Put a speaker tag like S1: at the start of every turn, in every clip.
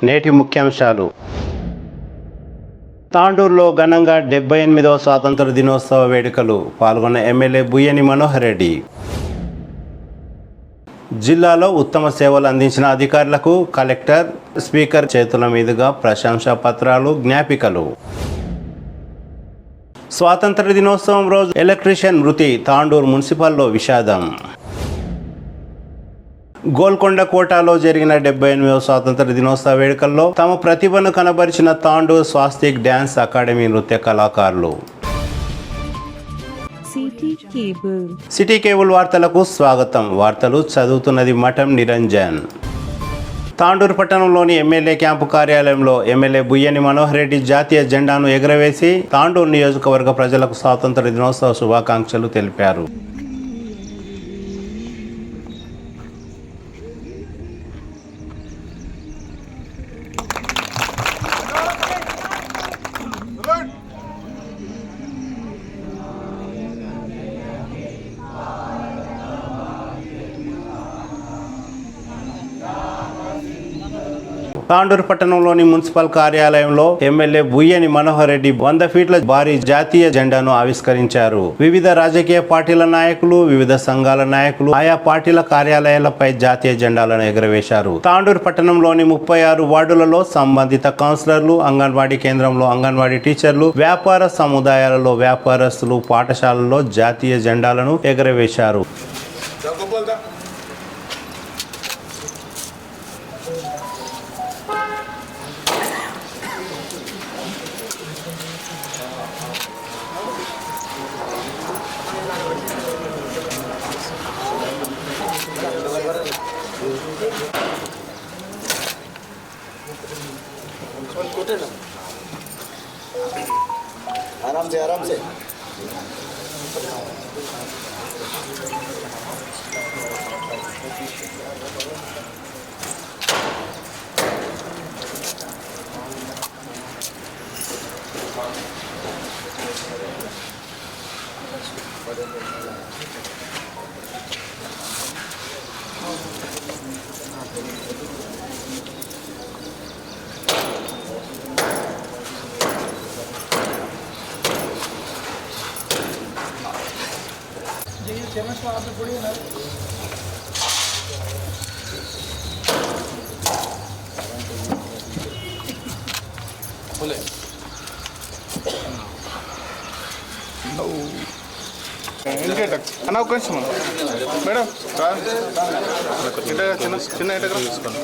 S1: నేటి ముఖ్యాంశాలు. తాండూరులో ఘనంగా 78వ స్వాతంత్ర దినోత్సవ వేడుకలు. పాల్గొన్న ఎమ్మెల్యే బుయ్యని మనోహర్ రెడ్డి. జిల్లాలో ఉత్తమ సేవలు అందించిన అధికారులకు కలెక్టర్, స్పీకర్ చేతుల మీదుగా ప్రశంసా పత్రాలు, జ్ఞాపికలు. స్వాతంత్ర దినోత్సవం రోజు ఎలక్ట్రీషియన్ మృతి. తాండూరు మున్సిపల్లో విషాదం. గోల్కొండ కోటలో జరిగిన 78వ స్వాతంత్ర దినోత్సవ వేడుకల్లో తమ ప్రతిభను కనబరిచిన తాండూరు స్వాస్తిక్ డ్యాన్స్ అకాడమీ నృత్య కళాకారులు. సిటీ కేబుల్ వార్తలకు స్వాగతం. వార్తలు చదువుతున్నది మఠం నిరంజన్. తాండూరు పట్టణంలోని ఎమ్మెల్యే క్యాంపు కార్యాలయంలో ఎమ్మెల్యే బుయ్యని మనోహర్ రెడ్డి జాతీయ జెండాను ఎగురవేసి తాండూరు నియోజకవర్గ ప్రజలకు స్వాతంత్ర దినోత్సవ శుభాకాంక్షలు తెలిపారు. తాండూరు పట్టణంలోని మున్సిపల్ కార్యాలయంలో ఎమ్మెల్యే బుయ్యని మనోహర్ రెడ్డి 100 ఫీట్ల భారీ జాతీయ జెండాను ఆవిష్కరించారు. వివిధ రాజకీయ పార్టీల నాయకులు, వివిధ సంఘాల నాయకులు ఆయా పార్టీల కార్యాలయాలపై జాతీయ జెండాలను ఎగురవేశారు. తాండూరు పట్టణంలోని 36 వార్డులలో సంబంధిత కౌన్సిలర్లు, అంగన్వాడీ కేంద్రంలో అంగన్వాడీ టీచర్లు, వ్యాపార సముదాయాలలో వ్యాపారస్తులు, పాఠశాలల్లో జాతీయ జెండాలను ఎగురవేశారు.
S2: आराम से అన్న ఒక నిమిషం మేడం చిన్న చిన్న తీసుకోండి.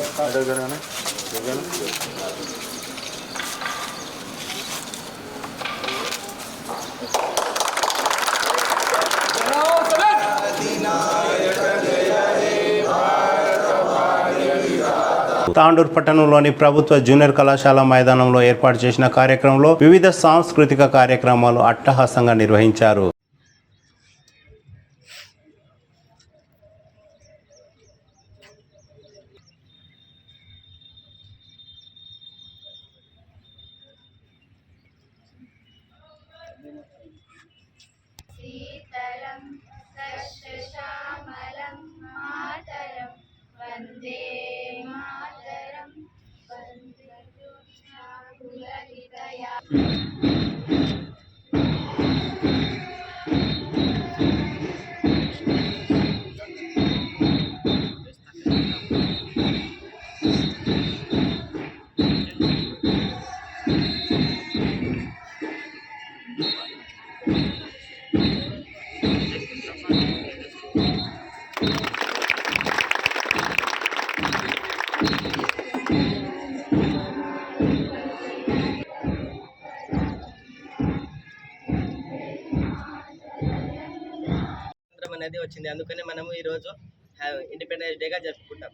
S1: తాండూరు పట్టణంలోని ప్రభుత్వ జూనియర్ కళాశాల మైదానంలో ఏర్పాటు చేసిన కార్యక్రమంలో వివిధ సాంస్కృతిక కార్యక్రమాలు అట్టహాసంగా నిర్వహించారు.
S3: అనేది వచ్చింది. అందుకని మనము ఈరోజు ఇండిపెండెన్స్ డేగా జరుపుకుంటాం.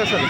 S2: అసలు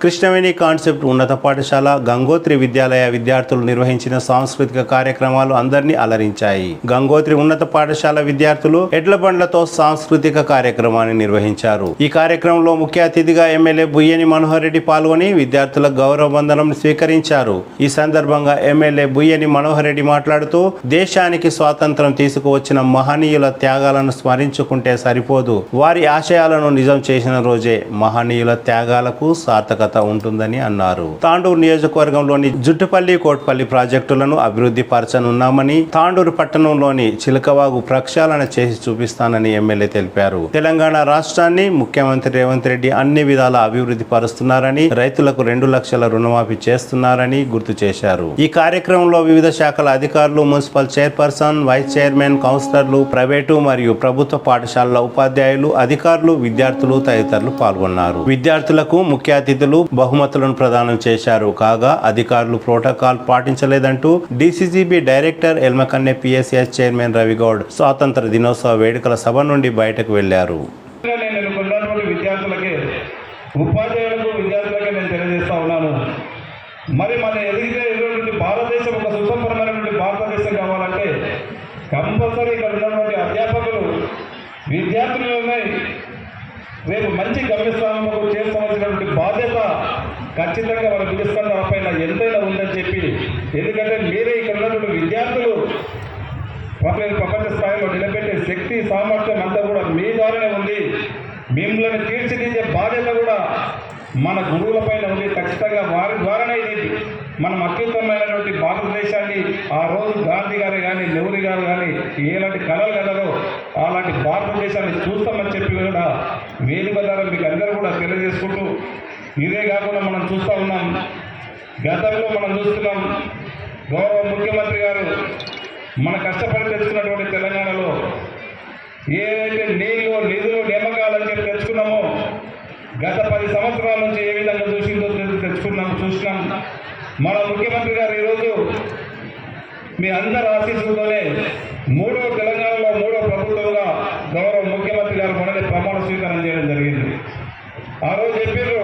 S1: కృష్ణవేణి కాన్సెప్ట్ ఉన్నత పాఠశాల గంగోత్రి విద్యాలయ విద్యార్థులు నిర్వహించిన సాంస్కృతిక కార్యక్రమాలు అందరినీ అలరించాయి. గంగోత్రి ఉన్నత పాఠశాల విద్యార్థులు ఎడ్ల బండ్లతో సాంస్కృతిక కార్యక్రమాన్ని నిర్వహించారు. ఈ కార్యక్రమంలో ముఖ్య అతిథిగా ఎమ్మెల్యే బుయ్యని మనోహర్ రెడ్డి పాల్గొని విద్యార్థుల గౌరవ వందనం స్వీకరించారు. ఈ సందర్భంగా ఎమ్మెల్యే బుయ్యని మనోహర్ రెడ్డి మాట్లాడుతూ దేశానికి స్వాతంత్రం తీసుకువచ్చిన మహనీయుల త్యాగాలను స్మరించుకుంటే సరిపోదు, వారి ఆశయాలను నిజం చేసిన రోజే మహనీయుల త్యాగాలకు సార్థకత ఉంటుందని అన్నారు. తాండూరు నియోజకవర్గంలోని జుట్టుపల్లి కోట్పల్లి ప్రాజెక్టులను అభివృద్ధి పరచనున్నామని, తాండూరు పట్టణంలోని చిలకవాగు ప్రక్షాళన చేసి చూపిస్తానని ఎమ్మెల్యే తెలిపారు. తెలంగాణ రాష్ట్రాన్ని ముఖ్యమంత్రి రేవంత్ రెడ్డి అన్ని విధాల అభివృద్ధి పరుస్తున్నారని, రైతులకు 2 లక్షల రుణమాఫీ చేస్తున్నారని గుర్తు చేశారు. ఈ కార్యక్రమంలో వివిధ శాఖల అధికారులు, మున్సిపల్ చైర్పర్సన్, వైస్ చైర్మన్, కౌన్సిలర్లు, ప్రైవేటు మరియు ప్రభుత్వ పాఠశాలల ఉపాధ్యాయులు, అధికారులు, విద్యార్థులు తదితరులు పాల్గొన్నారు. విద్యార్థులకు ముఖ్య అతిథులు బహుమతులను ప్రదానం చేశారు. కాగా అధికారులు ప్రోటోకాల్ పాటించలేదంటూ డీసీజీబీ డైరెక్టర్ ఎల్మకన్నె, పిఎస్ఎస్ చైర్మన్ రవిగౌడ్ స్వాతంత్ర దినోత్సవ వేడుకల సభ నుండి బయటకు వెళ్లారు.
S4: ఉపాధ్యాయులకు విద్యార్థులకే నేను తెలియజేస్తా ఉన్నాను. మరి మన ఎదిగితే భారతదేశం ఒక సుసంపన్నమైనటువంటి భారతదేశం కావాలంటే కంపల్సరీ ఇక్కడ ఉన్నటువంటి అధ్యాపకులు విద్యార్థులనే రేపు మంచి గమ్యస్థానంలో చేర్చవలసినటువంటి బాధ్యత ఖచ్చితంగా వాళ్ళ విద్యాస్థానాల పైన ఎంతైనా ఉందని చెప్పి, ఎందుకంటే మీరే ఇక్కడ ఉన్నటువంటి విద్యార్థులు ప్రపంచ స్థాయిలో నిలబెట్టే శక్తి, సామర్థ్యం అంతా కూడా మీ ద్వారానే ఉంది. మిమ్మల్ని తీర్చిదిద్దే బాధ్యత కూడా మన గురువుల పైన ఉంది. ఖచ్చితంగా వారి ద్వారానే ఇది మనం అత్యుత్తమైనటువంటి భారతదేశాన్ని ఆ రోజు గాంధీ గారు కానీ, నెహ్రూ గారు కానీ ఎలాంటి కళలు కలరో అలాంటి భారతదేశాన్ని చూస్తామని చెప్పి కూడా వేదిక ద్వారా మీకు అందరూ కూడా తెలియజేసుకుంటూ, ఇదే కాకుండా మనం చూస్తూ ఉన్నాం, గతంలో మనం చూస్తున్నాం గౌరవ ముఖ్యమంత్రి గారు మన కష్టపడి తెచ్చుకున్నటువంటి తెలంగాణలో ఏదైతే నీళ్లు, నిధులు, నియామకాలని చెప్పి తెచ్చుకున్నామో గత 10 సంవత్సరాల నుంచి ఏ విధంగా చూసినాం. మన ముఖ్యమంత్రి గారు ఈరోజు మీ అందరి ఆశీస్సులతోనే తెలంగాణలో 3వ ప్రభుత్వంగా గౌరవ ముఖ్యమంత్రి గారు మొన్ననే ప్రమాణ స్వీకారం చేయడం జరిగింది. ఆ రోజు చెప్పారు,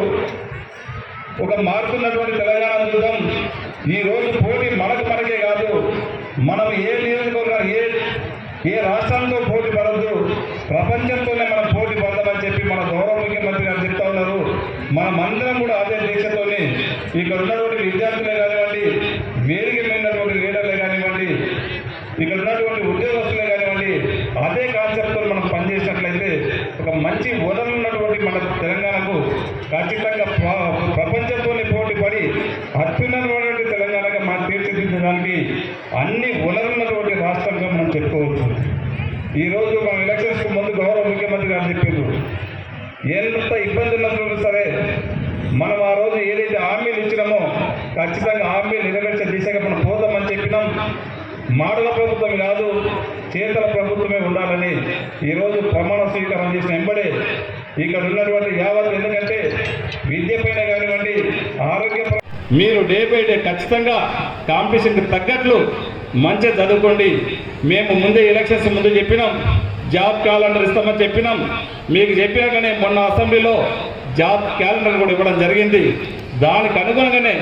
S4: ఒక మారుతున్నటువంటి తెలంగాణ చూద్దాం. ఈ రోజు పోటీ మనకే కాదు, మనం ఏ నియోజకవర్గం ఏ రాష్ట్రంతో పోటీ పడద్దు, ప్రపంచంతోనే మనం పోటీ పడదామని చెప్పి మన గౌరవ ముఖ్యమంత్రి గారు చెప్తా ఉన్నారు. మనమందరం కూడా అదే దీక్షతోని ఇక్కడ ఉన్నటువంటి విద్యార్థులే కానివ్వండి, వేదిక ఉన్నటువంటి లీడర్లే కానివ్వండి, ఇక్కడ ఉన్నటువంటి ఉద్యోగస్తులే కానివ్వండి, అదే కాన్సెప్ట్తో మనం పనిచేసినట్లయితే ఒక మంచి వనరున్నటువంటి మన తెలంగాణకు ఖచ్చితంగా ప్రపంచంతోనే పోటీ పడి అత్యున్నతమైనటువంటి తెలంగాణగా మనం తీర్చిదిద్దడానికి అన్ని వనరున్నటువంటి రాష్ట్రంగా మనం చెప్పుకోవచ్చు. ఈరోజు మన ఎలక్షన్స్కి ముందు గౌరవ ముఖ్యమంత్రి గారు చెప్పారు, ఎంత ఇబ్బంది ఉన్నప్పుడు సరే మనం ఆ రోజు ఏదైతే హామీలు ఇచ్చినామో ఖచ్చితంగా హామీలు నెరవేర్చే దిశగా మనం పోతామని చెప్పినాం. మాటల ప్రభుత్వం కాదు, చేతల ప్రభుత్వమే ఉండాలని ఈరోజు ప్రమాణ స్వీకారం చేసిన వెంబడే ఇక్కడ ఉన్నటువంటి యావత్, ఎందుకంటే విద్య పైన కానివ్వండి, ఆరోగ్య మీరు డే బై డే ఖచ్చితంగా కాంపిటీషన్కి తగ్గట్లు మంచిగా చదువుకోండి. మేము ముందే ఎలక్షన్స్ ముందు చెప్పినాం, జాబ్ క్యాలెండర్ ఇస్తామని చెప్పినాం. మీకు చెప్పినట్లనే మొన్న అసెంబ్లీలో జాబ్ క్యాలెండర్ కూడా ఇవ్వడం జరిగింది. దానికి అనుగుణంగానే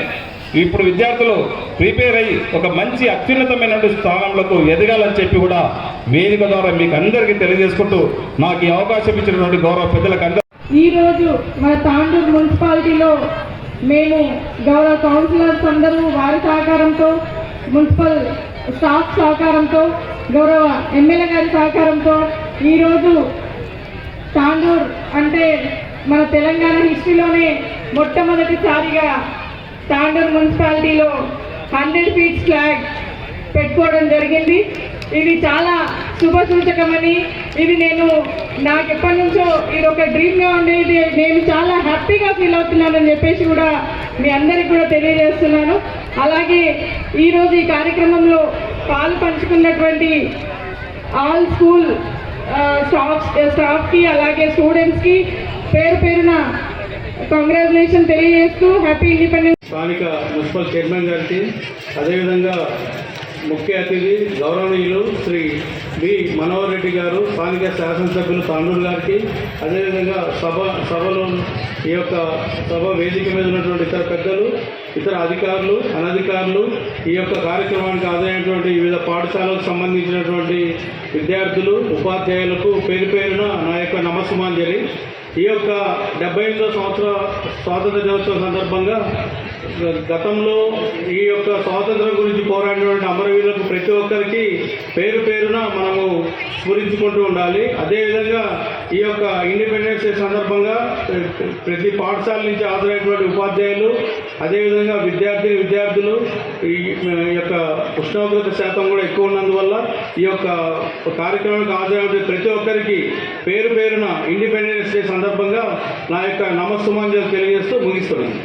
S4: ఇప్పుడు విద్యార్థులు ప్రిపేర్ అయ్యి ఒక మంచి అత్యున్నతమైన స్థానంలో ఎదగాలని చెప్పి కూడా వేదిక ద్వారా మీకు అందరికీ తెలియజేసుకుంటూ నాకు ఈ అవకాశం ఇచ్చినటువంటి గౌరవ పెద్దలకు
S5: ఈరోజు మన తాండూరు మున్సిపాలిటీలో మేము గౌరవ కౌన్సిలర్స్ అందరూ వారి సహకారంతో, మున్సిపల్ స్టాఫ్ సహకారంతో, గౌరవ ఎమ్మెల్యే గారి సహకారంతో ఈరోజు తాండూరు అంటే మన తెలంగాణ హిస్టరీలోనే మొట్టమొదటిసారిగా తాండూరు మున్సిపాలిటీలో 100 feet ఫ్లాగ్ పెట్టుకోవడం జరిగింది. ఇది చాలా శుభసూచకమని, ఇది నాకు ఎప్పటి నుంచో ఇది ఒక డ్రీమ్గా ఉండేది, నేను చాలా హ్యాపీగా ఫీల్ అవుతున్నానని చెప్పేసి కూడా మీ అందరికి కూడా తెలియజేస్తున్నాను. అలాగే ఈరోజు ఈ కార్యక్రమంలో పాలు పంచుకున్నటువంటి ఆల్ స్కూల్ స్టాఫ్కి అలాగే స్టూడెంట్స్కి పేరున కంగ్రాచులేషన్ తెలియజేస్తూ హ్యాపీ ఇండిపెండెన్స్
S4: స్థానిక మున్సిపల్ చైర్మన్ గారికి, అదేవిధంగా ముఖ్య అతిథి గౌరవనీయులు శ్రీ బి మనోహర్ రెడ్డి గారు, స్థానిక శాసనసభ్యులు తాండూరు గారికి, అదేవిధంగా సభలో ఈ యొక్క సభ వేదిక మీద ఉన్నటువంటి ఇతర పెద్దలు, ఇతర అధికారులు, అనధికారులు, ఈ యొక్క కార్యక్రమానికి హాజరైనటువంటి వివిధ పాఠశాలకు సంబంధించినటువంటి విద్యార్థులు, ఉపాధ్యాయులకు పేరు పేరున నా యొక్క నమస్సుమాంజలి. ఈ యొక్క 75వ సంవత్సర స్వాతంత్ర దినోత్సవం సందర్భంగా గతంలో ఈ యొక్క స్వాతంత్రం గురించి పోరాడినటువంటి అమరవీరులకు ప్రతి ఒక్కరికి పేరు పేరున మనము స్మరించుకుంటూ ఉండాలి. అదేవిధంగా ఈ యొక్క ఇండిపెండెన్స్ డే సందర్భంగా ప్రతి పాఠశాల నుంచి హాజరైనటువంటి ఉపాధ్యాయులు, అదేవిధంగా విద్యార్థులు ఈ యొక్క ఉష్ణోగ్రత శాతం కూడా ఎక్కువ ఉన్నందువల్ల ఈ యొక్క కార్యక్రమానికి హాజరైన ప్రతి ఒక్కరికి పేరు పేరున ఇండిపెండెన్స్ డే సందర్భంగా నా యొక్క నమస్సుమాంజలి తెలియజేస్తూ ముగిస్తున్నాను.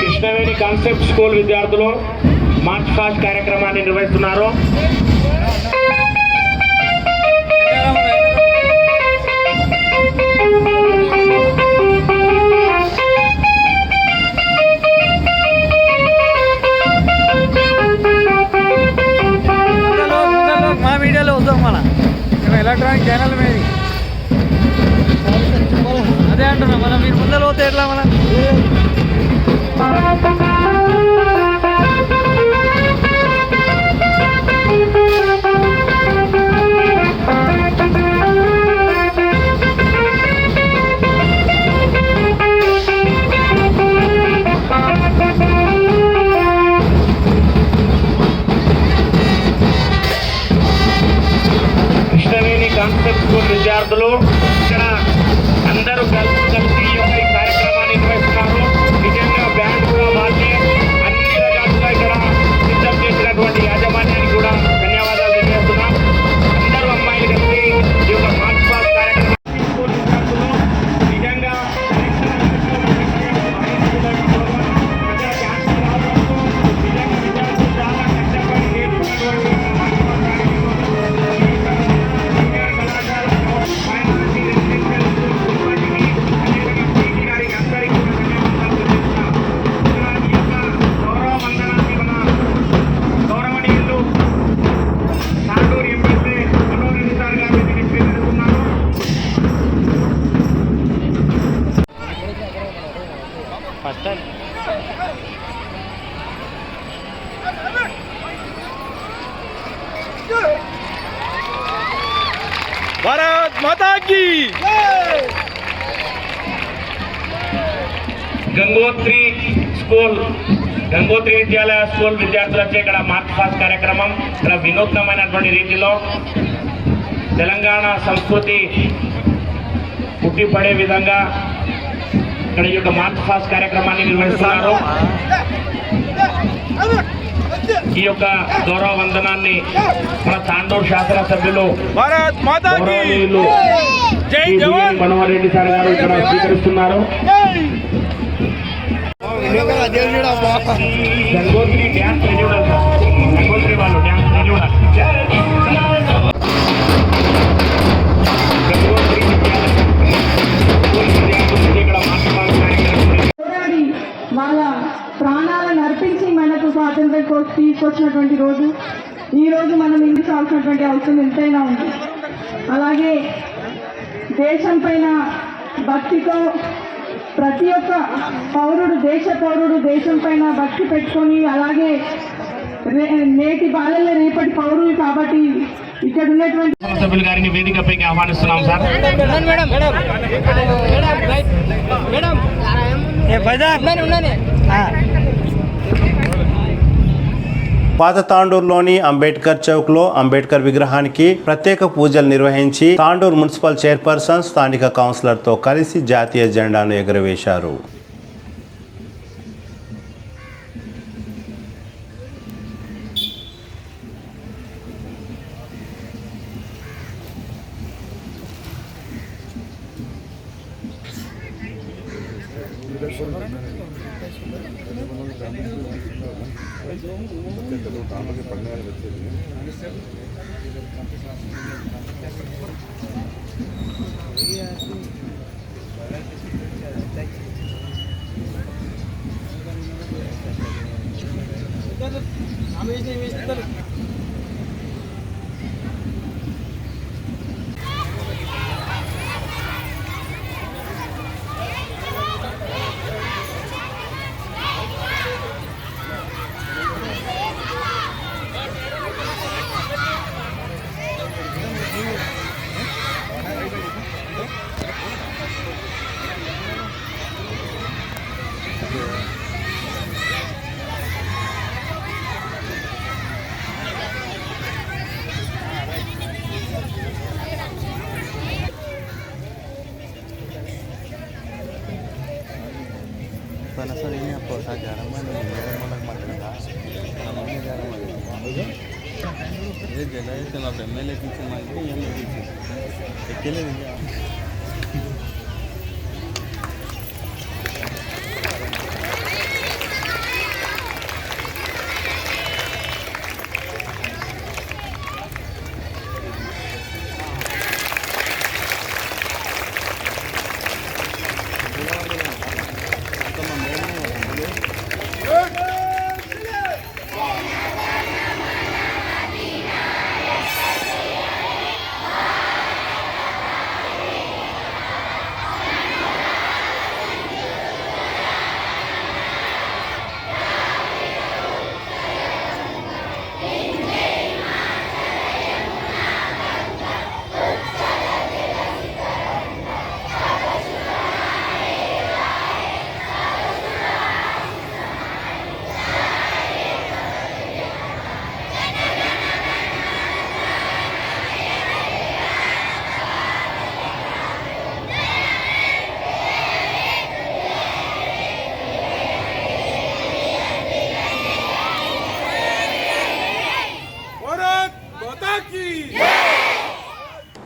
S4: కృష్ణవేణి కాన్సెప్ట్ స్కూల్ విద్యార్థులు మార్చ్ పాస్ట్ కార్యక్రమాన్ని నిర్వహిస్తున్నారు.
S6: మా మీడియాలో వద్దాం, మన ఎలక్ట్రానిక్ ఛానల్ మీద అదే అంటున్నా. మనం మీరు ముందర పోతే ఎట్లా మన
S4: కృష్ణవేణి కాన్సెప్ట్ స్కూల్ విద్యార్థులు ఇక్కడ అందరూ కలిసి ఈ యొక్క కార్యక్రమాన్ని నిర్వహిస్తున్నారు. నిజంగా బ్యాండ్ కూడా వాళ్ళే అన్ని రకాలుగా ఇక్కడ సిద్ధం చేసినటువంటి యాజమాన్యానికి కూడా ధన్యవాదాలు తెలియజేస్తున్నాం. అందరూ అమ్మాయిలు కలిసి ఈ యొక్క మార్చ్ పాస్ట్ కార్యక్రమాన్ని స్కూల్ విద్యార్థులు నిజంగా చాలా కష్టపడి నేర్చుకున్నటువంటి
S6: భారత్ మాతా కీ
S4: గంగోత్రి విద్యాలయ స్కూల్ విద్యార్థులచే ఇక్కడ మార్చ్ పాస్ట్ కార్యక్రమం ఇక్కడ వినూత్నమైనటువంటి రీతిలో తెలంగాణ సంస్కృతి పుట్టిపడే విధంగా ఇక్కడ ఈ యొక్క మార్చ్ పాస్ట్ కార్యక్రమాన్ని నిర్వహిస్తున్నారు. ఈ యొక్క గౌరవ వందనాన్ని మన తాండూరు శాసనసభ్యులు
S6: భారత్ మాతా కీ
S4: గౌరవనీయులు
S6: జై
S4: శ్రీ
S6: జవాన్
S4: మనోహర్ రెడ్డి సార్ గారు ఇక్కడ స్వీకరిస్తున్నారు. గంగోత్రి డ్యాన్స్ రెన్యూవల్, గంగోత్రి వాళ్ళు డ్యాన్స్ రెన్యూవల్. గంగోత్రి ఇక్కడ
S5: పోరాడి వాళ్ళ ప్రాణాలను అర్పించి మనకు స్వాతంత్రం కోసం తీసుకొచ్చినటువంటి రోజు ఈ రోజు మనం ఇంటికి కావాల్సినటువంటి అవసరం ఎంతైనా ఉంది. అలాగే దేశం పైన భక్తితో ప్రతి ఒక్క పౌరుడు దేశం పైన భక్తి పెట్టుకొని, అలాగే నేటి బాలలే రేపటి పౌరులు కాబట్టి ఇక్కడ ఉన్నటువంటి
S4: సభ్యులు గారిని వేదికపైకి ఆహ్వానిస్తున్నాం సార్.
S1: పాత తాండూరులోని అంబేద్కర్ చౌక్ లో అంబేద్కర్ విగ్రహానికి ప్రత్యేక పూజలు నిర్వహించి తాండూరు మున్సిపల్ చైర్పర్సన్ స్థానిక కౌన్సిలర్ తో కలిసి జాతీయ జెండాను ఎగురవేశారు.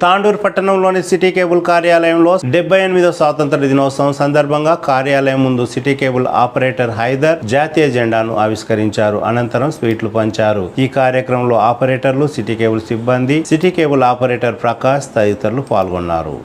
S1: తాండూరు పట్టణంలోని సిటీ కేబుల్ కార్యాలయంలో 78వ స్వాతంత్ర దినోత్సవం సందర్భంగా కార్యాలయం ముందు సిటీ కేబుల్ ఆపరేటర్ హైదర్ జాతీయ జెండాను ఆవిష్కరించారు. అనంతరం స్వీట్లు పంచారు. ఈ కార్యక్రమంలో ఆపరేటర్లు, సిటీ కేబుల్ సిబ్బంది, సిటీ కేబుల్ ఆపరేటర్ ప్రకాష్ తదితరులు పాల్గొన్నారు.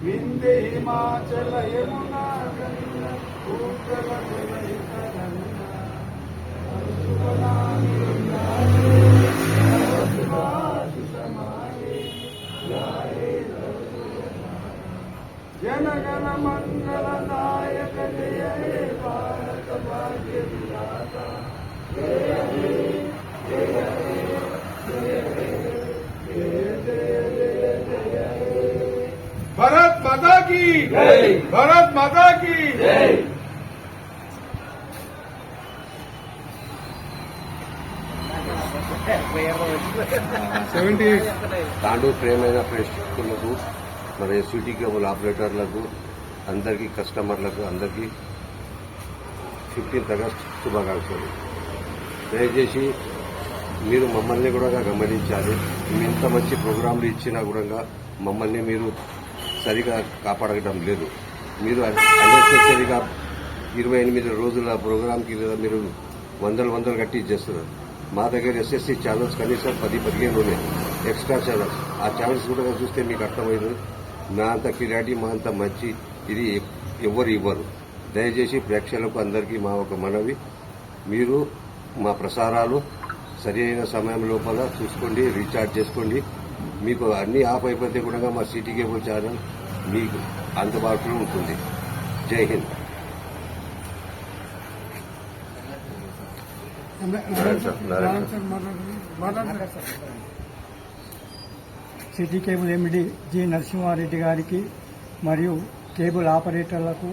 S4: విందే హిమాచల యమునా గంగా ఉత్తర జనగణ మంగళ నాయక జయ హే భారత భాగ్య విధాత జయ హే జయ హే జయ హే జయ జయ జయ హే भारत माता की जय, भारत माता की जय।
S7: తాండూరు ప్రేమైన ప్రేక్షకులకు మరియు సిటీ కేబుల్ ఆపరేటర్లకు అందరికీ కస్టమర్లకు అందరికీ 15th ఆగస్ట్ శుభాకాంక్షలు. దయచేసి మీరు మమ్మల్ని కూడా గమనించాలి. ఇంత మంచి ప్రోగ్రాంలు ఇచ్చినా కూడా మమ్మల్ని మీరు సరిగా కాపాడటం లేదు. మీరు అన్నెసెసరీగా 28 రోజుల ప్రోగ్రాంకి మీరు వందలు కట్టి చేస్తున్నారు. మా దగ్గర ఎస్ఎస్సీ ఛానల్స్ కనీసం 10-15 ఉన్నాయి, ఎక్స్ట్రా ఛానల్స్. ఆ ఛానల్స్ కూడా చూస్తే మీకు అర్థమైంది. మా అంత క్లారిటీ, మా అంత మంచి ఇది ఎవరు ఇవ్వరు. దయచేసి ప్రేక్షకులకు అందరికీ మా ఒక మనవి, మీరు మా ప్రసారాలు సరైన సమయం లోపల చూసుకోండి, రీఛార్జ్ చేసుకోండి. మీకు అన్ని ఆఫ్ అయిపోతే కూడా మా సిటీ కేబుల్ ఛానల్ మీకు అందుబాటులో ఉంటుంది. Jai Hind.
S6: City cable MD G Narasimha Reddy గారికి మరియు కేబుల్ ఆపరేటర్లకు,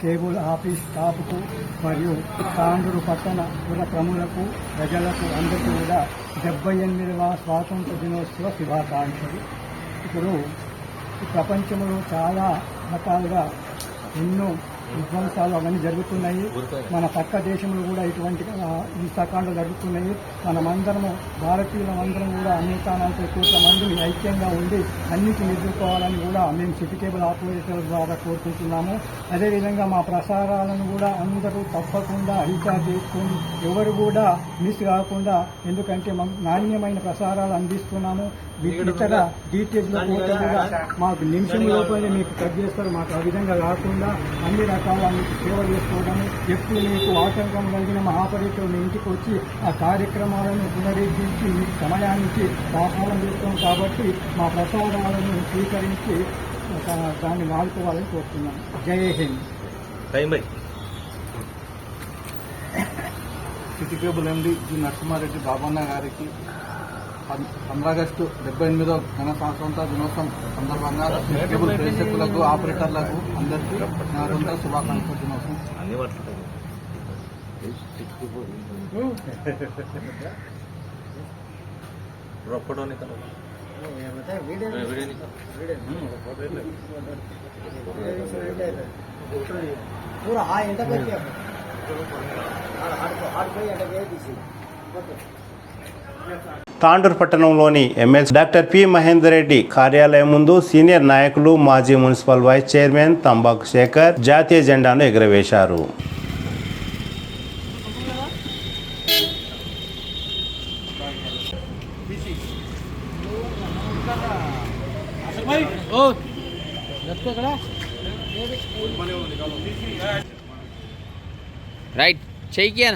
S6: కేబుల్ ఆఫీస్ స్టాఫ్కు మరియు తాండూరు పట్టణ పుర ప్రముఖులకు, ప్రజలకు అందరికీ కూడా 78వ స్వాతంత్ర దినోత్సవ శుభాకాంక్షలు. ఇప్పుడు ప్రపంచంలో చాలా రకాలుగా ఎన్నో విధ్వంసాలు అవన్నీ జరుగుతున్నాయి. మన పక్క దేశంలో కూడా ఇటువంటి హింసాకాండలు జరుగుతున్నాయి. మనమందరము భారతీయులందరం కూడా అనేక 40 కోట్ల మందిని ఐక్యంగా ఉండి అన్నిటిని ఎదుర్కోవాలని కూడా మేము సిటీ కేబుల్ ఆపరేటర్ ద్వారా కోరుకుంటున్నాము. అదేవిధంగా మా ప్రసారాలను కూడా అందరూ తప్పకుండా రీఛార్జ్ చేసుకొని ఎవరు కూడా మిస్ కాకుండా, ఎందుకంటే నాణ్యమైన ప్రసారాలు అందిస్తున్నాము. ఇతర డీటెయిల్స్లో పోతే కూడా మాకు నిమిషం లోపలే మీకు కట్ చేస్తారు. మాకు ఆ విధంగా కాకుండా అన్ని రకాల మీకు సేవ చేసుకోవడము, ఎప్పుడు మీకు ఆటంకం కలిగిన మా ఆపరేటర్ మీ ఇంటికి వచ్చి ఆ కార్యక్రమాలను పునరుద్ధరించి మీకు సమయానికి సహకారం చేస్తాం. కాబట్టి మా ప్రసారాలను స్వీకరించి దాన్ని వాడుకోవాలని కోరుతున్నాను. Jai Hind.
S8: City cable MD G Narasimha Reddy Babanna గారికి 15 ఆగస్టు 78వ ఘన స్వాతంత్ర దినోత్సవం సందర్భంగా సిటీ కేబుల్ ప్రేక్షకులకు, ఆపరేటర్లకు అందరికీ స్వాతంత్ర శుభాకాంక్షలు. దినోత్సవం
S1: తాండూరు పట్టణంలోని MLC doctor P Mahender Reddy కార్యాలయం ముందు సీనియర్ నాయకులు, మాజీ మున్సిపల్ వైస్ చైర్మన్ తంబాకు శేఖర్ జాతీయ జెండాను ఎగురవేశారు.
S9: రైట్ చెయ్యి.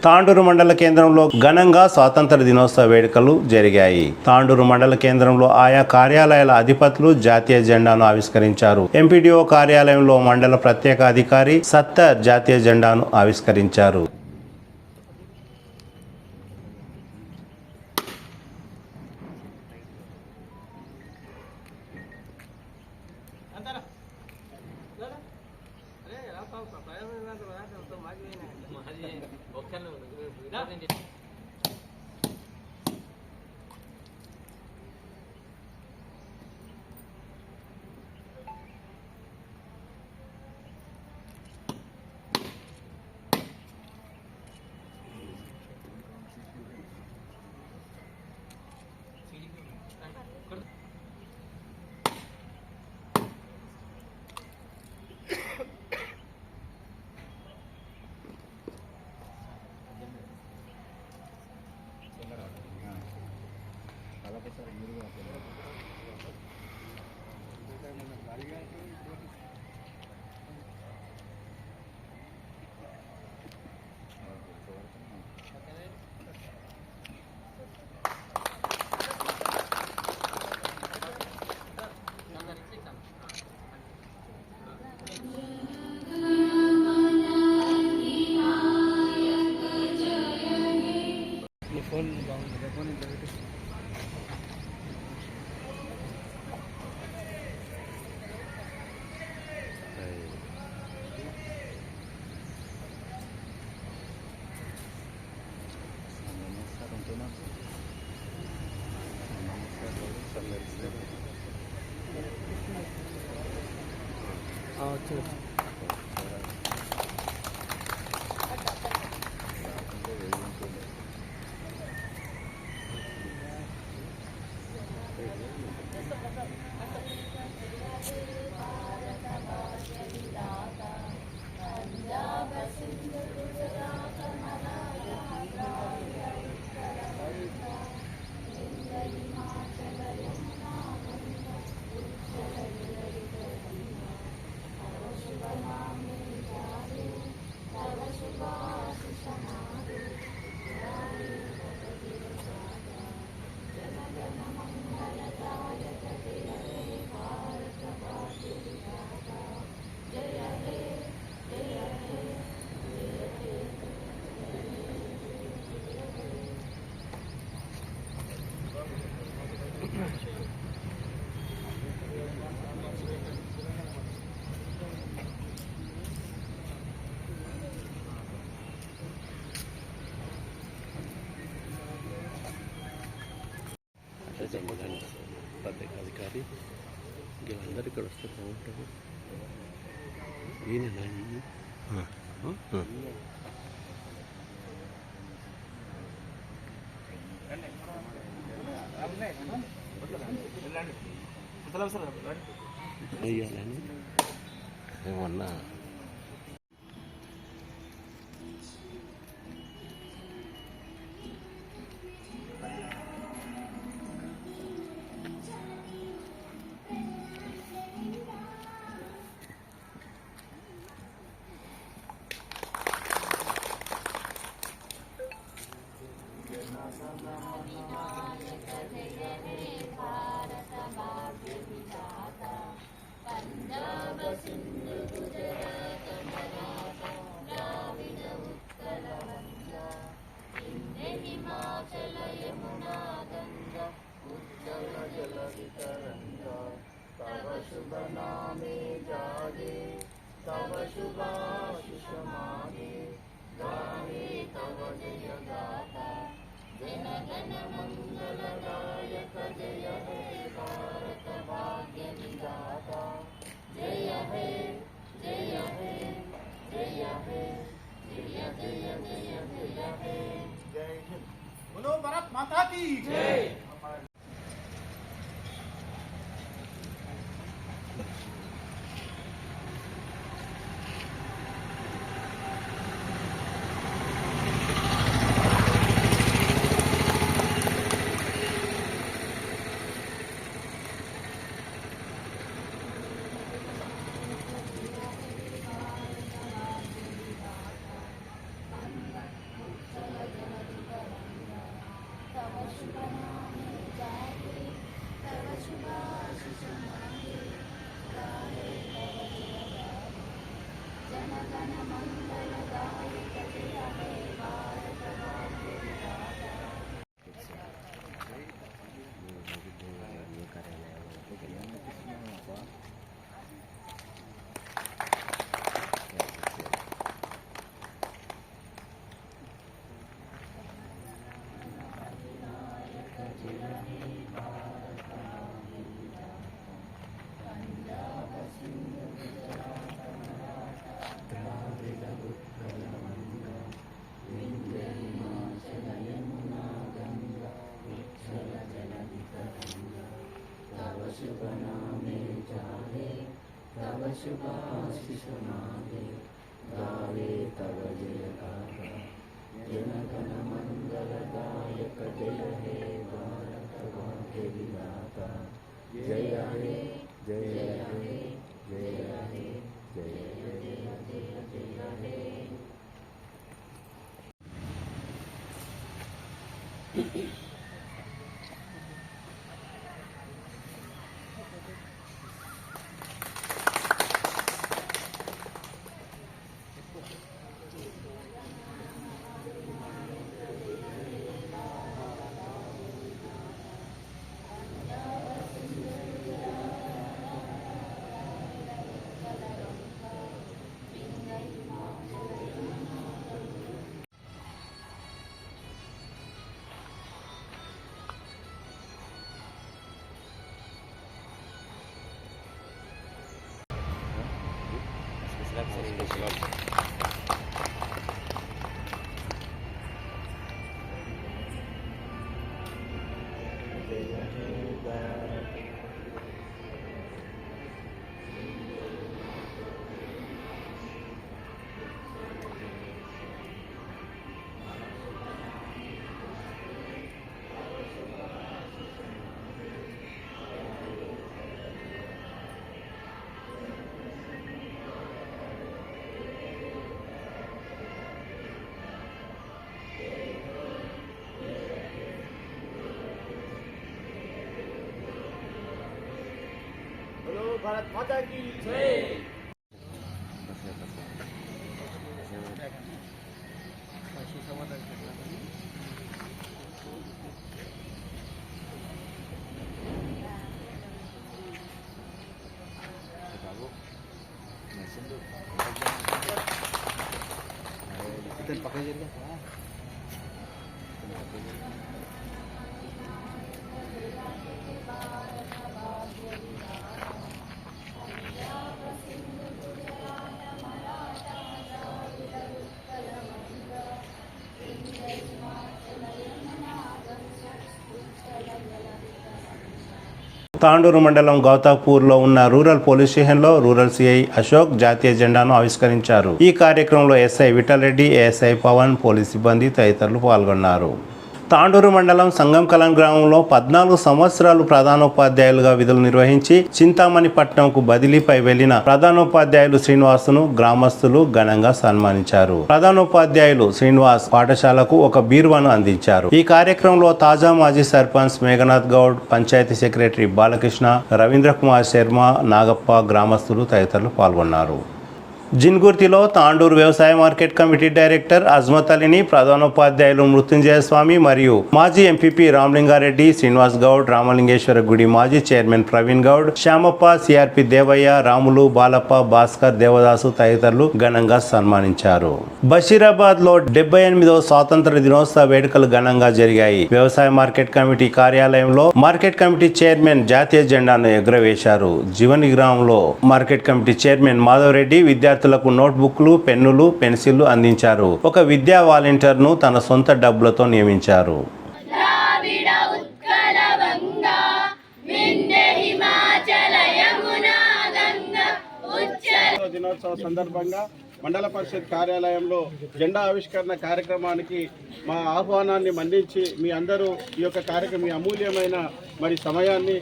S1: తాండూరు మండల కేంద్రంలో ఘనంగా స్వాతంత్ర దినోత్సవ వేడుకలు జరిగాయి. తాండూరు మండల కేంద్రంలో ఆయా కార్యాలయాల అధిపతులు జాతీయ జెండాను ఆవిష్కరించారు. ఎంపీడీఓ కార్యాలయంలో మండల ప్రత్యేక అధికారి సత్తర్ జాతీయ జెండాను ఆవిష్కరించారు.
S7: ఏమన్నా
S8: बोलो भारत माता की जय। भारत माता की जय।
S1: తాండూరు మండలం గౌతాపూర్లో ఉన్న రూరల్ పోలీస్ స్టేషన్లో రూరల్ సిఐ అశోక్ జాతీయ జెండాను ఆవిష్కరించారు. ఈ కార్యక్రమంలో SI Vittal Reddy, ASI Pavan, police సిబ్బంది తదితరులు పాల్గొన్నారు. తాండూరు మండలం సంగంకలం గ్రామంలో 14 సంవత్సరాలు ప్రధానోపాధ్యాయులుగా విధులు నిర్వహించి చింతామణి పట్టణంకు బదిలీపై వెళ్లిన ప్రధానోపాధ్యాయులు శ్రీనివాసును గ్రామస్తులు ఘనంగా సన్మానించారు. ప్రధానోపాధ్యాయులు శ్రీనివాస్ పాఠశాలకు ఒక బీరువాను అందించారు. ఈ కార్యక్రమంలో తాజా మాజీ సర్పంచ్ మేఘనాథ్ గౌడ్, పంచాయతీ సెక్రటరీ బాలకృష్ణ, రవీంద్ర కుమార్ శర్మ, నాగప్ప, గ్రామస్తులు తదితరులు పాల్గొన్నారు. జిన్గుర్తిలో తాండూరు వ్యవసాయ మార్కెట్ కమిటీ డైరెక్టర్ అజ్మత్ అలీని ప్రధానోపాధ్యాయులు మృత్యుంజయ స్వామి మరియు మాజీ ఎంపీపీ రామలింగారెడ్డి, శ్రీనివాస్ గౌడ్, రామలింగేశ్వర గుడి మాజీ చైర్మన్ ప్రవీణ్ గౌడ్, శ్యామప్ప, సిఆర్పి దేవయ్య, రాములు, బాలప్ప, భాస్కర్, దేవదాసు తదితరులు ఘనంగా సన్మానించారు. బషీరాబాద్ లో 78వ స్వాతంత్ర దినోత్సవ వేడుకలు ఘనంగా జరిగాయి. వ్యవసాయ మార్కెట్ కమిటీ కార్యాలయంలో మార్కెట్ కమిటీ చైర్మన్ జాతీయ జెండాను ఎగురవేశారు. జీవని గ్రామంలో market committee chairman Madhav Reddy విద్యార్థులకు నోట్బుక్లు, పెన్నులు, పెన్సిళ్లు అందించారు. ఒక విద్యా వాలంటీర్ను తన సొంత డబ్బులతో నియమించారు.
S9: దినోత్సవ సందర్భంగా మండల పరిషత్ కార్యాలయంలో జెండా ఆవిష్కరణ కార్యక్రమానికి మా ఆహ్వానాన్ని మన్నించి మీ అందరూ ఈ యొక్క కార్యక్రమం, మీ అమూల్యమైన సమయాన్ని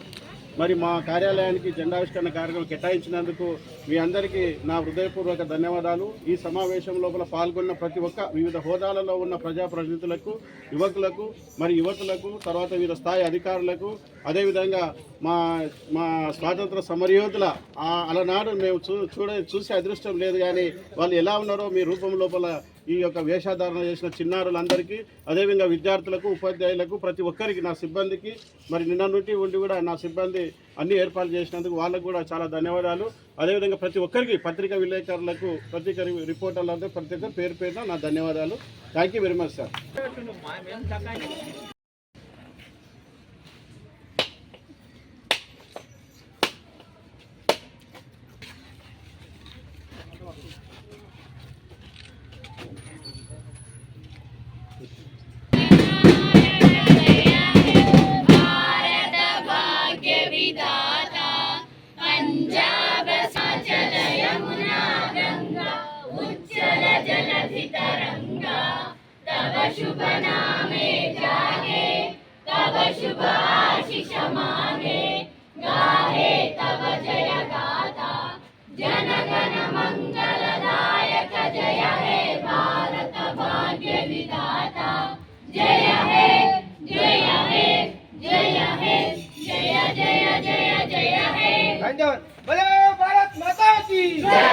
S9: మా కార్యాలయానికి జెండావిష్కరణ కార్యక్రమం కేటాయించినందుకు మీ అందరికీ నా హృదయపూర్వక ధన్యవాదాలు. ఈ సమావేశం లోపల పాల్గొన్న ప్రతి ఒక్క వివిధ హోదాలలో ఉన్న ప్రజాప్రతినిధులకు, యువకులకు, యువతులకు, తర్వాత వివిధ స్థాయి అధికారులకు, అదేవిధంగా మా స్వాతంత్ర సమరయోధుల అలనాడు మేము చూసే అదృష్టం లేదు, కానీ వాళ్ళు ఎలా ఉన్నారో మీ రూపం లోపల ఈ యొక్క వేషధారణ చేసిన చిన్నారులందరికీ, అదేవిధంగా విద్యార్థులకు, ఉపాధ్యాయులకు, ప్రతి ఒక్కరికి, నా సిబ్బందికి నిన్న నుండి ఉండి కూడా నా సిబ్బంది అన్ని ఏర్పాట్లు చేసినందుకు వాళ్ళకు కూడా చాలా ధన్యవాదాలు. అదేవిధంగా ప్రతి ఒక్కరికి, పత్రికా విలేకరులకు, పత్రికా రిపోర్టర్లందరూ ప్రతి ఒక్కరు పేరు పేరున నా ధన్యవాదాలు. Thank you very much sir.
S10: शुभ नामे जागे तब शुभ आशीष मांगे, गाहे तब जय गाथा जन गण मंगलदायक, जय हे भारत भाग्य विधाता, जय हे जय हे जय हे जय जय जय जय हे बोलो भारत माता की जय.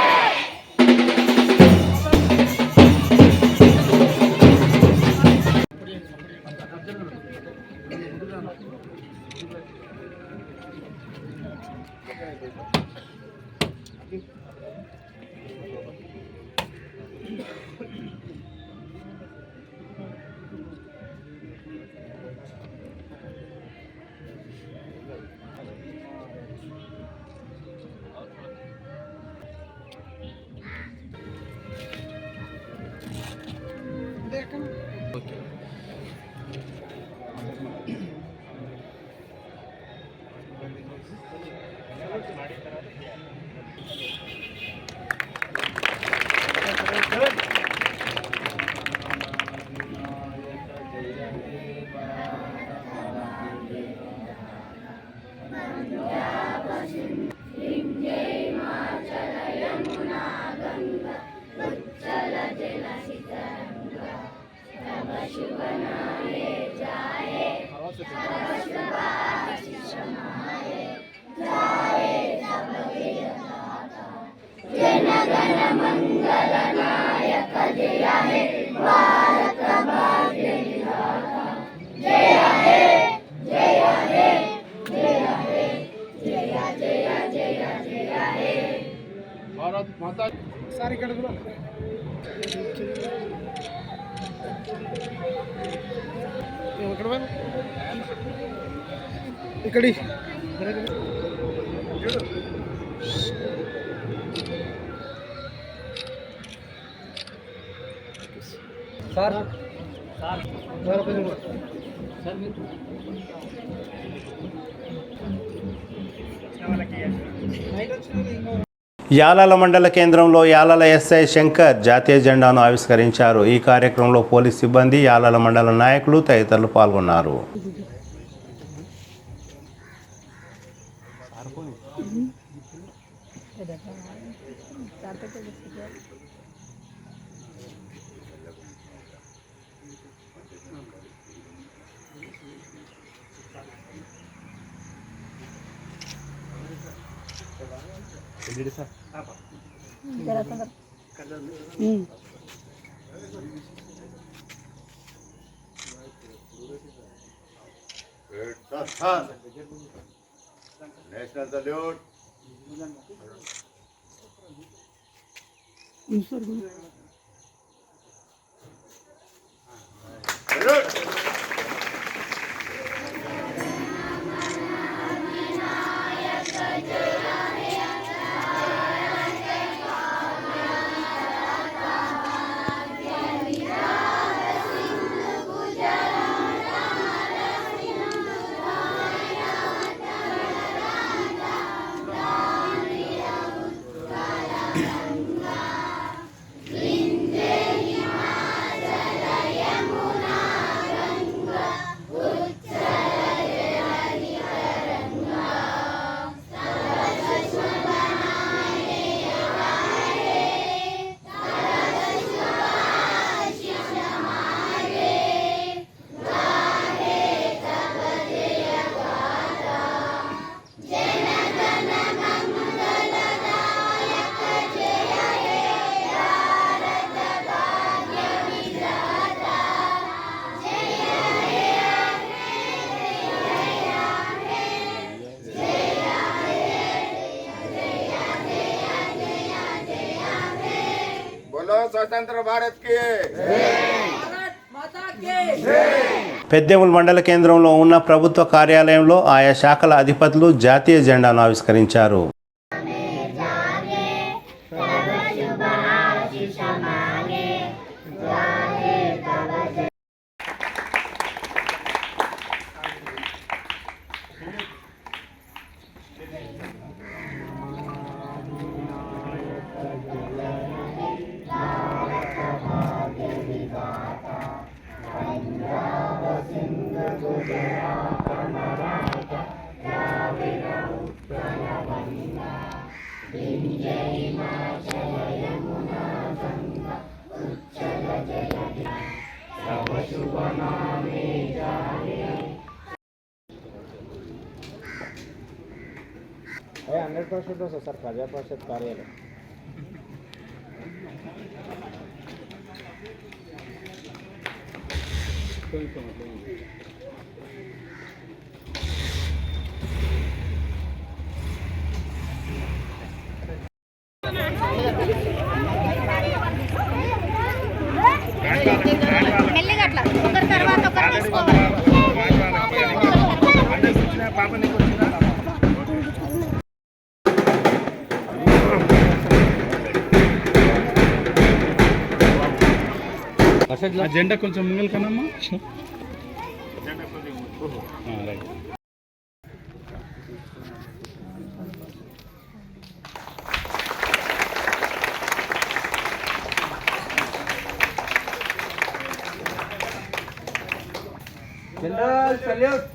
S9: भारत माता सारी कड़ इकड़ी सर
S1: యాలాల మండల కేంద్రంలో యాలాల ఎస్ఐ శంకర్ జాతీయ జెండాను ఆవిష్కరించారు. ఈ కార్యక్రమంలో పోలీస్ సిబ్బంది, యాలాల మండల నాయకులు తదితరులు పాల్గొన్నారు.
S7: National salute. స్వతంత్ర భారత్ కి
S1: పెద్దేముల్ మండల కేంద్రంలో ఉన్న ప్రభుత్వ కార్యాలయంలో ఆయా శాఖల అధిపతులు జాతీయ జెండాను ఆవిష్కరించారు.
S6: సార్ ప్రజా పరిషత్ కార్యాలయం
S10: మెల్లిగా అట్లా ఒకరి తర్వాత ఒకరు తీసుకోవాలి.
S2: జెండా కొంచెం ముంగల్ కనమ్మా.
S8: General salute.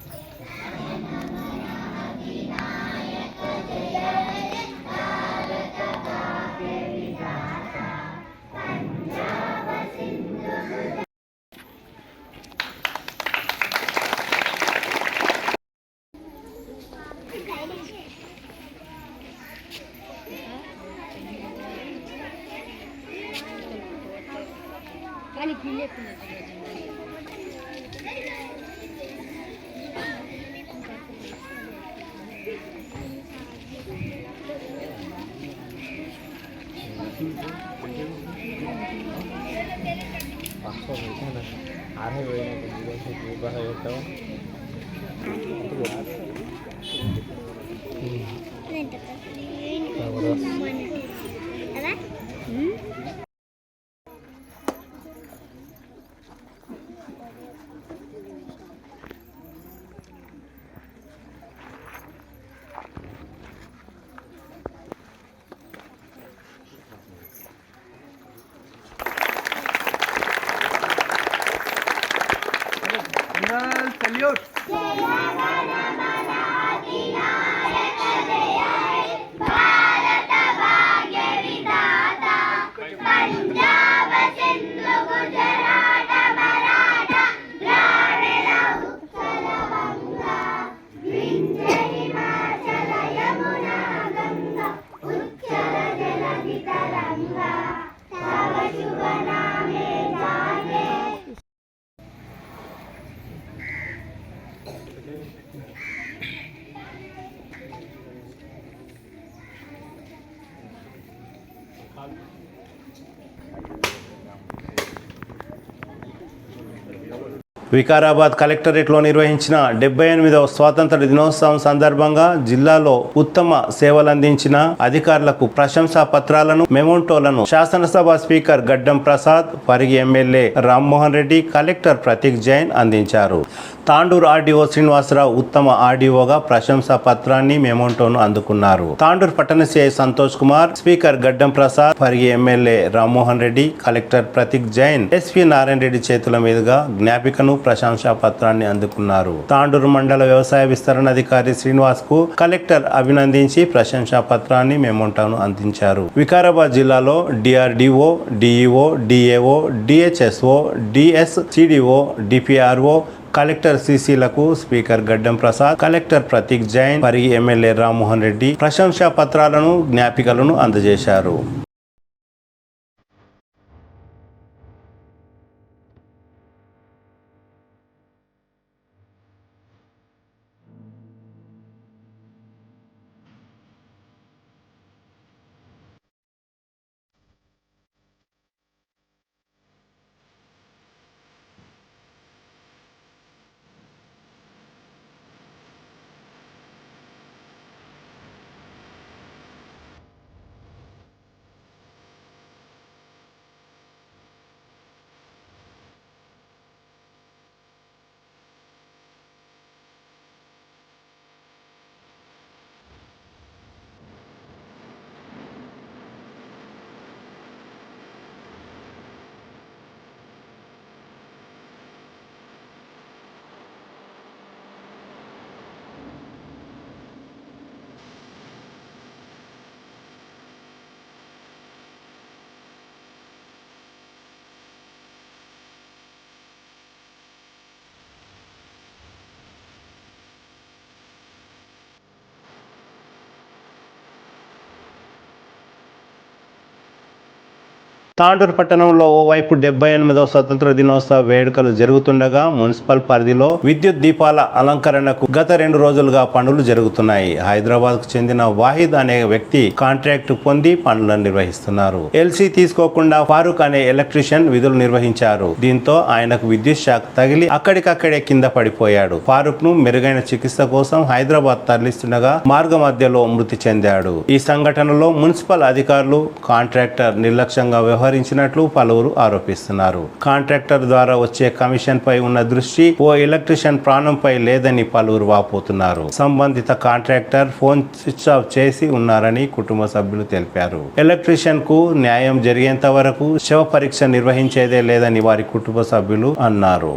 S1: వికారాబాద్ కలెక్టరేట్లో నిర్వహించిన 78వ స్వాతంత్ర దినోత్సవం సందర్భంగా జిల్లాలో ఉత్తమ సేవలందించిన అధికారులకు ప్రశంసా పత్రాలను మెమోంటోలను శాసనసభ speaker Gaddam Prasad, Parigi MLA Rammohan Reddy, collector Prateek Jain అందించారు. తాండూరు ఆర్డీఓ శ్రీనివాసరావు ఉత్తమ ఆర్డీఓగా ప్రశంసా పత్రాన్ని మెమోంటోను అందుకున్నారు. తాండూరు పట్టణ CI Santosh Kumar, speaker Gaddam Prasad, Parigi MLA Rammohan Reddy, collector Prateek Jain, SP Narayana Reddy చేతుల మీదుగా జ్ఞాపికను ప్రశంసా పత్రాన్ని అందుకున్నారు. తాండూరు మండల వ్యవసాయ విస్తరణ అధికారి శ్రీనివాస్ కు కలెక్టర్ అభినందించి ప్రశంసా పత్రాన్ని మెమోంటోను అందించారు. వికారాబాద్ జిల్లాలో DRDO, DEO, DAO, DHSO, DSCDO, DPRO, collector సిసిలకు speaker Gaddam Prasad, collector Prateek Jain, Parigi MLA Rammohan Reddy ప్రశంసా పత్రాలను, జ్ఞాపికలను అందజేశారు. తాండూరు పట్టణంలో ఓవైపు 78వ స్వతంత్ర దినోత్సవ వేడుకలు జరుగుతుండగా మున్సిపల్ పరిధిలో విద్యుత్ దీపాల అలంకరణకు గత 2 రోజులుగా పనులు జరుగుతున్నాయి. హైదరాబాద్ కు చెందిన వాహిద్ అనే వ్యక్తి కాంట్రాక్ట్ పొంది పనులను నిర్వహిస్తున్నారు. ఎల్సీ తీసుకోకుండా ఫారూక్ అనే ఎలక్ట్రీషియన్ విధులు నిర్వహించారు. దీంతో ఆయనకు విద్యుత్ షాక్ తగిలి అక్కడికక్కడే కింద పడిపోయాడు. ఫారూక్ ను మెరుగైన చికిత్స కోసం హైదరాబాద్ తరలిస్తుండగా మార్గ మధ్యలో మృతి చెందాడు. ఈ సంఘటనలో మున్సిపల్ అధికారులు, కాంట్రాక్టర్ నిర్లక్ష్యంగా వ్యవహరించినట్లు పలువురు ఆరోపిస్తున్నారు. కాంట్రాక్టర్ ద్వారా వచ్చే కమిషన్ పై ఉన్న దృష్టి ఓ ఎలక్ట్రీషియన్ ప్రాణంపై లేదని పలువురు వాపోతున్నారు. సంబంధిత కాంట్రాక్టర్ ఫోన్ స్విచ్ ఆఫ్ చేసి ఉన్నారని కుటుంబ సభ్యులు తెలిపారు. ఎలక్ట్రీషియన్ కు న్యాయం జరిగేంత వరకు శవ పరీక్ష నిర్వహించేదే లేదని వారి కుటుంబ సభ్యులు అన్నారు.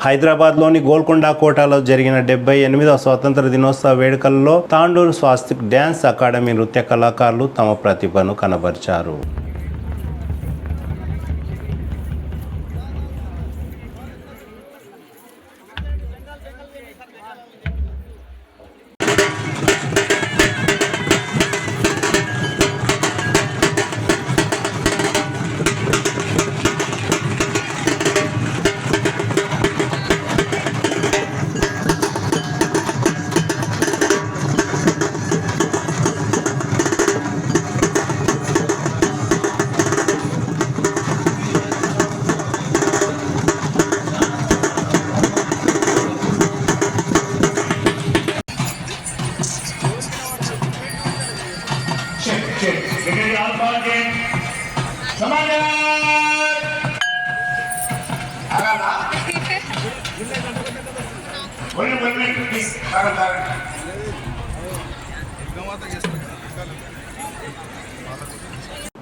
S1: హైదరాబాద్లోని గోల్కొండ కోటలో జరిగిన 78వ స్వాతంత్ర దినోత్సవ వేడుకల్లో తాండూరు స్వాస్తిక్ డ్యాన్స్ అకాడమీ నృత్య కళాకారులు తమ ప్రతిభను కనబరిచారు.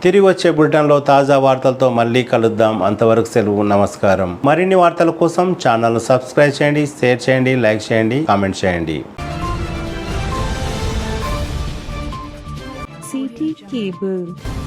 S1: తిరిగి వచ్చే బులెటిన్లో తాజా వార్తలతో మళ్ళీ కలుద్దాం. అంతవరకు సెలవు, నమస్కారం. మరిన్ని వార్తల కోసం ఛానల్ను సబ్స్క్రైబ్ చేయండి, షేర్ చేయండి, లైక్ చేయండి, కామెంట్ చేయండి.
S11: CT Cable.